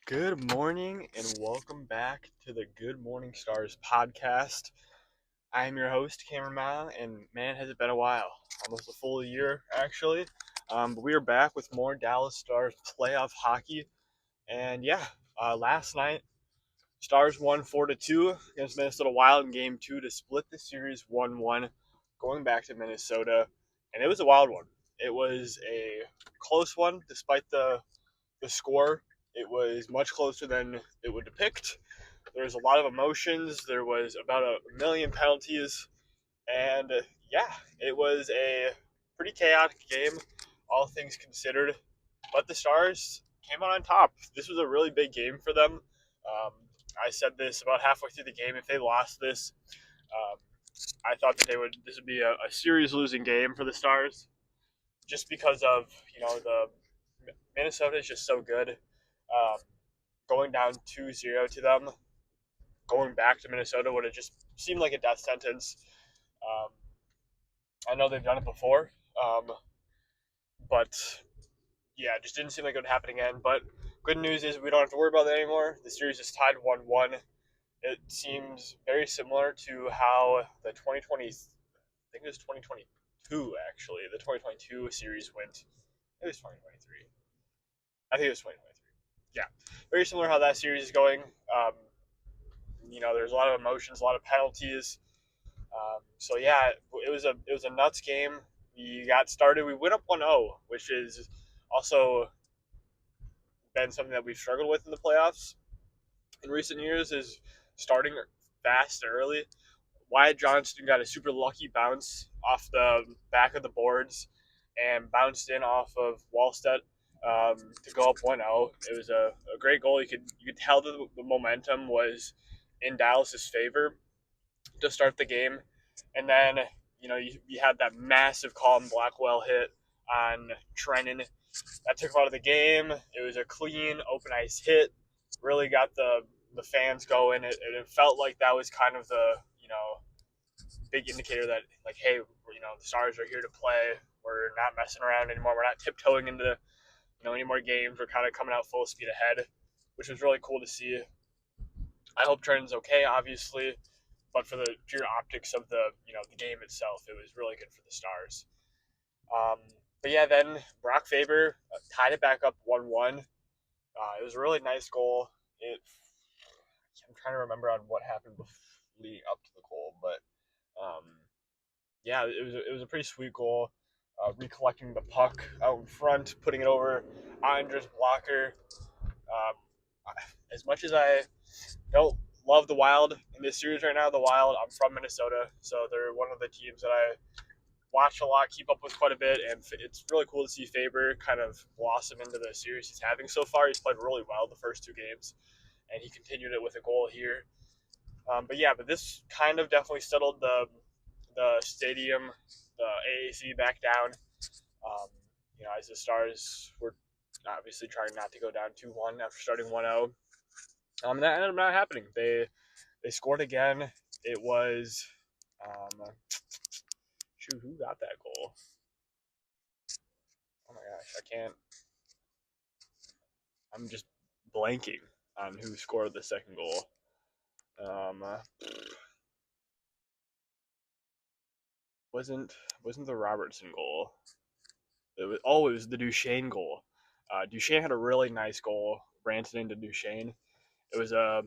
Good morning and welcome back to the Good Morning Stars podcast. I am your host, Cameron Mile, and man, has it been a while. Almost a full year, actually. But we are back with more Dallas Stars playoff hockey. And yeah, last night, Stars won 4-2 against Minnesota Wild in game two to split the series 1-1, going back to Minnesota. And it was a wild one. It was a close one, despite the score. It was much closer than it would depict. There was a lot of emotions. There was about a million penalties. And yeah, it was a pretty chaotic game, all things considered. But the Stars came out on top. This was a really big game for them. Um, I said this about halfway through the game. If they lost this, um, I thought that this would be a series losing game for the Stars, just because of the Minnesota is just so good. Going down 2-0 to them, going back to Minnesota would have just seemed like a death sentence. Um, I know they've done it before, but yeah, it just didn't seem like it would happen again. But good news is we don't have to worry about that anymore. The series is tied 1-1. It seems very similar to how the 2020, I think it was 2022 actually, the 2022 series went. It was 2023. I think it was 2023. Yeah, very similar how that series is going. There's a lot of emotions, a lot of penalties. So yeah, it was a nuts game. We got started. We went up 1-0, which is also been something that we've struggled with in the playoffs in recent years. Is starting fast and early. Wyatt Johnston got a super lucky bounce off the back of the boards and bounced in off of Wallstedt to go up 1-0. It was a great goal. You could tell that the momentum was in Dallas's favor to start the game. And then, you had that massive Colin Blackwell hit on Trennan. That took him out of the game. It was a clean, open ice hit. Really got the fans going. It felt like that was kind of the, big indicator that, like, hey, the Stars are here to play. We're not messing around anymore. We're not tiptoeing into, any more games. We're kind of coming out full speed ahead, which was really cool to see. I hope Trennan's okay, obviously. But for the pure optics of the game itself, it was really good for the Stars. Um, but yeah, then Brock Faber tied it back up 1-1. It was a really nice goal. I'm trying to remember on what happened leading up to the goal, but um, yeah, it was a pretty sweet goal. Recollecting the puck out in front, putting it over Andres blocker. Um, as much as I don't love the Wild in this series right now. The Wild, I'm from Minnesota, so they're one of the teams that I watch a lot, keep up with quite a bit, and it's really cool to see Faber kind of blossom into the series he's having so far. He's played really well the first two games, and he continued it with a goal here. But this kind of definitely settled the stadium, the AAC back down. Um, as the Stars were obviously trying not to go down 2-1 after starting 1-0. That ended up not happening. They scored again. It was, shoot, who got that goal? Oh my gosh, I can't. I'm just blanking on who scored the second goal. Um, uh, wasn't the Robertson goal? It was the Duchesne goal. Duchesne had a really nice goal, ranted into Duchesne. It was a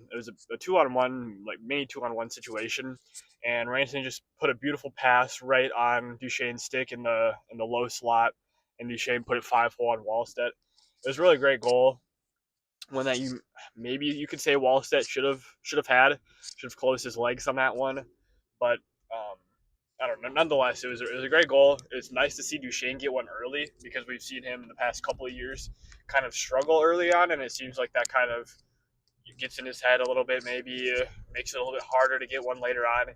2-on-1, like mini 2-on-1 situation, and Ranson just put a beautiful pass right on Duchesne's stick in the low slot, and Duchesne put it 5-hole on Wallstedt. It was a really great goal. One that you could say Wallstedt should have closed his legs on that one, but um, I don't know. Nonetheless, it was a great goal. It's nice to see Duchesne get one early because we've seen him in the past couple of years kind of struggle early on, and it seems like that kind of gets in his head a little bit, maybe makes it a little bit harder to get one later on.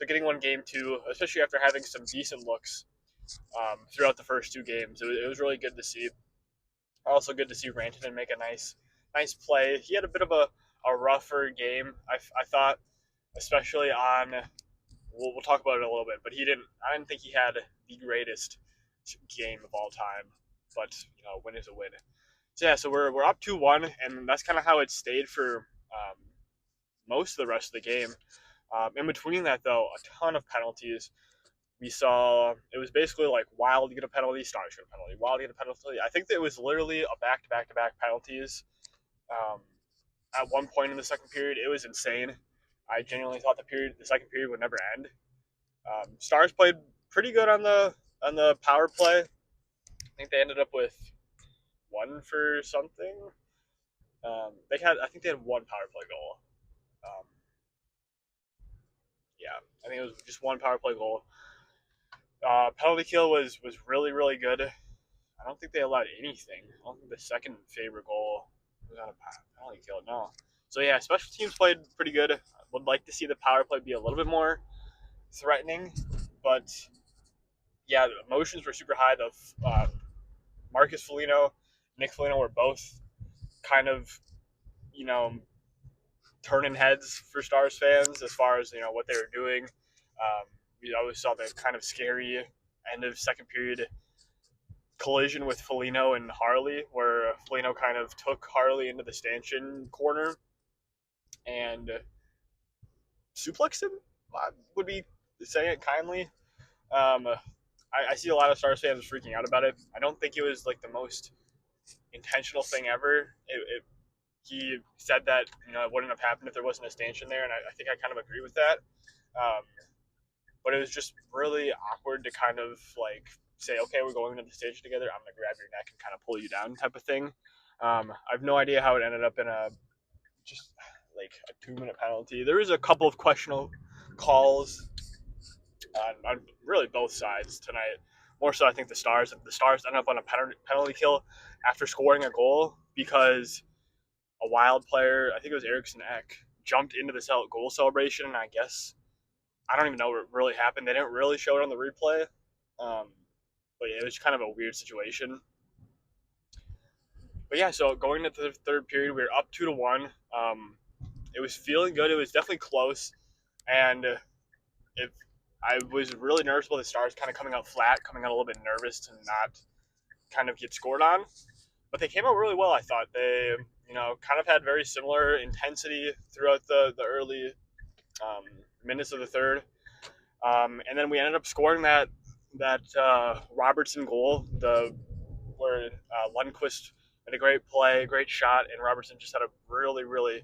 So getting one game two, especially after having some decent looks throughout the first two games, it was really good to see. Also good to see Rantanen make a nice play. He had a bit of a rougher game, I thought, especially on. We'll talk about it in a little bit, but I didn't think he had the greatest game of all time. But win is a win. So yeah, so we're up 2-1, and that's kind of how it stayed for most of the rest of the game. In between that, though, a ton of penalties. We saw it was basically like Wild get a penalty, Stars get a penalty, Wild get a penalty. I think that it was literally a back-to-back-to-back penalties. Um, at one point in the second period, it was insane. I genuinely thought the second period would never end. Stars played pretty good on the power play. I think they ended up with one for something. I think they had one power play goal. Um, yeah, I think it was just one power play goal. Penalty kill was really really good. I don't think they allowed anything. I don't think the second favorite goal was on a penalty kill. No. So yeah, special teams played pretty good. I would like to see the power play be a little bit more threatening, but yeah, the emotions were super high. The Marcus Foligno, Nick Foligno were both kind of you know turning heads for Stars fans as far as what they were doing. We always saw the kind of scary end of second period collision with Foligno and Harley, where Foligno kind of took Harley into the stanchion corner and suplexed him. I would be saying it kindly. I see a lot of Stars fans freaking out about it. I don't think it was like the most intentional thing ever. He said that it wouldn't have happened if there wasn't a stanchion there, and I think I kind of agree with that. Um, but it was just really awkward to kind of like say, okay, we're going into the station together. I'm gonna grab your neck and kind of pull you down, type of thing. I have no idea how it ended up in a just like a 2-minute penalty. There was a couple of questionable calls on really both sides tonight. More so, I think the Stars ended up on a penalty kill after scoring a goal because a Wild player, I think it was Eriksson Ek, jumped into the goal celebration, and I don't even know what really happened. They didn't really show it on the replay, but yeah, it was kind of a weird situation. But yeah, so going into the third period, we were up 2-1. It was feeling good. It was definitely close, and if I was really nervous about the Stars kind of coming out flat, coming out a little bit nervous to not kind of get scored on. But they came out really well. I thought they, kind of had very similar intensity throughout the early minutes of the third, and then we ended up scoring that Robertson goal, where Lundqvist made a great play, great shot, and Robertson just had a really really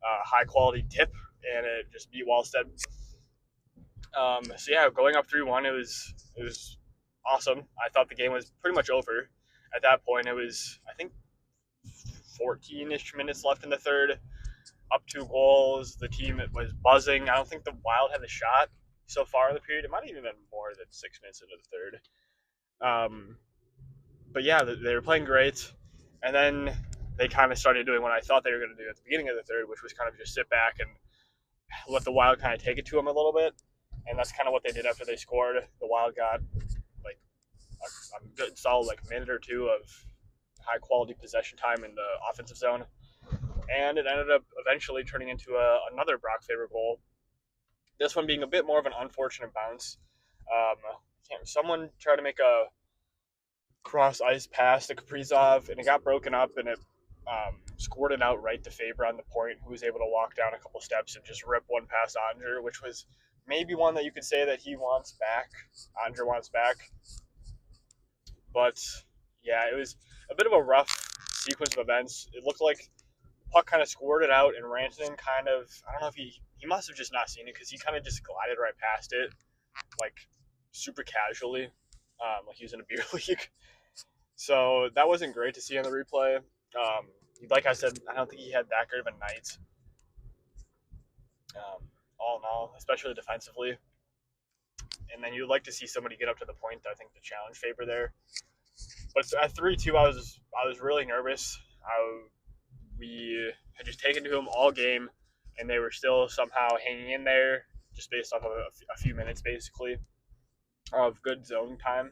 high quality tip, and it just beat Wallstead. So yeah, going up 3-1, it was awesome. I thought the game was pretty much over at that point. It was, I think, 14-ish minutes left in the third. Up 2 goals. The team was buzzing. I don't think the Wild had the shot so far in the period. It might have even been more than 6 minutes into the third. But yeah, they were playing great. And then they kind of started doing what I thought they were going to do at the beginning of the third, which was kind of just sit back and let the Wild kind of take it to them a little bit. And that's kind of what they did after they scored. The Wild got like a good solid minute or two of high quality possession time in the offensive zone, and it ended up eventually turning into another Brock Faber goal. This one being a bit more of an unfortunate bounce. Someone tried to make a cross ice pass to Kaprizov, and it got broken up, and it scored it out right to Faber on the point, who was able to walk down a couple steps and just rip one past Onger, which was maybe one that you could say that he wants back. Onger wants back. But yeah, it was a bit of a rough sequence of events. It looked like puck kind of squirted out, and Rantanen kind of, I don't know if he must have just not seen it, because he kind of just glided right past it, like super casually, like he was in a beer league. So that wasn't great to see on the replay. Like I said, I don't think he had that great of a night, all in all, especially defensively. And then you'd like to see somebody get up to the point, I think, to challenge Faber there. But at 3-2, I was really nervous. We had just taken to him all game, and they were still somehow hanging in there, just based off of a few minutes, basically, of good zone time.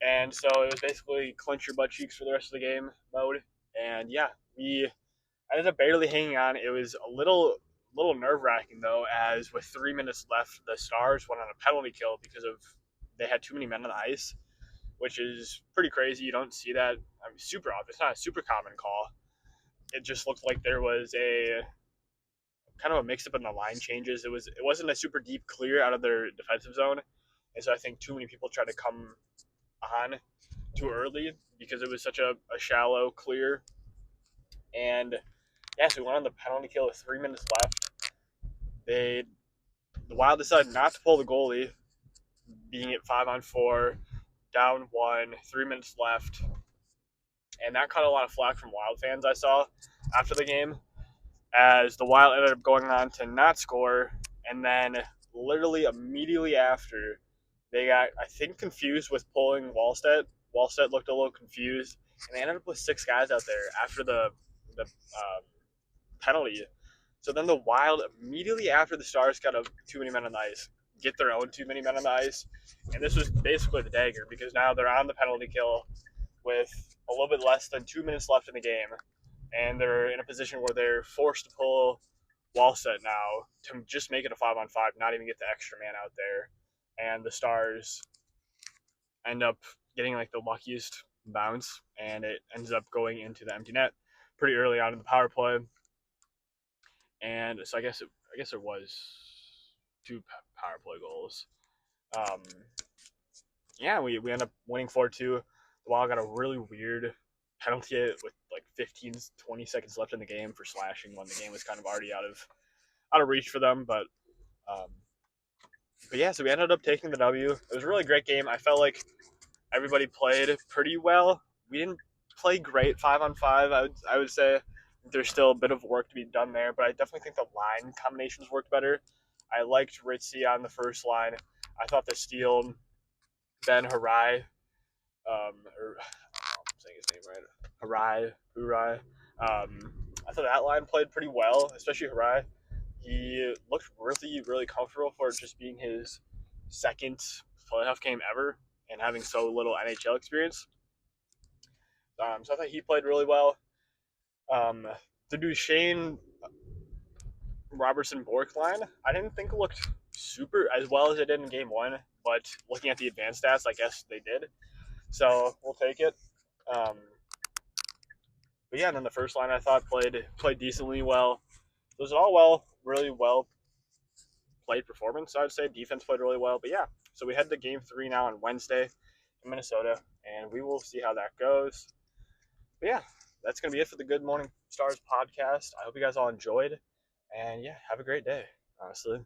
And so it was basically clench your butt cheeks for the rest of the game mode. And yeah, we ended up barely hanging on. It was a little nerve-wracking, though, as with 3 minutes left, the Stars went on a penalty kill because they had too many men on the ice, which is pretty crazy. You don't see that. I mean, super off. It's not a super common call. It just looked like there was a kind of a mix up in the line changes. It wasn't a super deep clear out of their defensive zone, and so I think too many people tried to come on too early because it was such a shallow clear. And yeah, so we went on the penalty kill with 3 minutes left. The Wild decided not to pull the goalie, being it 5-on-4, down 1, 3 minutes left, and that caught a lot of flack from Wild fans I saw after the game, as the Wild ended up going on to not score, and then literally immediately after, they got, I think, confused with pulling Wallstedt. Wallstedt looked a little confused, and they ended up with 6 guys out there after the penalty. So then the Wild, immediately after the Stars got a too many men on the ice, get their own too many men on the ice. And this was basically the dagger, because now they're on the penalty kill with a little bit less than 2 minutes left in the game. And they're in a position where they're forced to pull Wallstedt now to just make it a 5-on-5, not even get the extra man out there. And the Stars end up getting like the luckiest bounce, and it ends up going into the empty net pretty early on in the power play. And so I guess there was 2 power play goals. Yeah, we end up winning 4-2. The Wild got a really weird penalty with like 15, 20 seconds left in the game for slashing when the game was kind of already out of reach for them. But yeah, so we ended up taking the W. It was a really great game. I felt like everybody played pretty well. We didn't play great 5-on-5. I would say there's still a bit of work to be done there, but I definitely think the line combinations worked better. I liked Ritzy on the first line. I thought the steal, Ben Harai, or I'm saying his name right, Hurai. I thought that line played pretty well, especially Harai. He looked really, really comfortable for it just being his second playoff game ever and having so little NHL experience. So I thought he played really well. The Duchesne Robertson Bork line, I didn't think it looked super as well as it did in game 1, but looking at the advanced stats, I guess they did. So we'll take it. But yeah, and then the first line I thought played decently well. So it was all really well played performance, I would say. Defense played really well. But yeah, so we head to game 3 now on Wednesday in Minnesota, and we will see how that goes. But yeah, that's going to be it for the Good Morning Stars podcast. I hope you guys all enjoyed. And yeah, have a great day, honestly.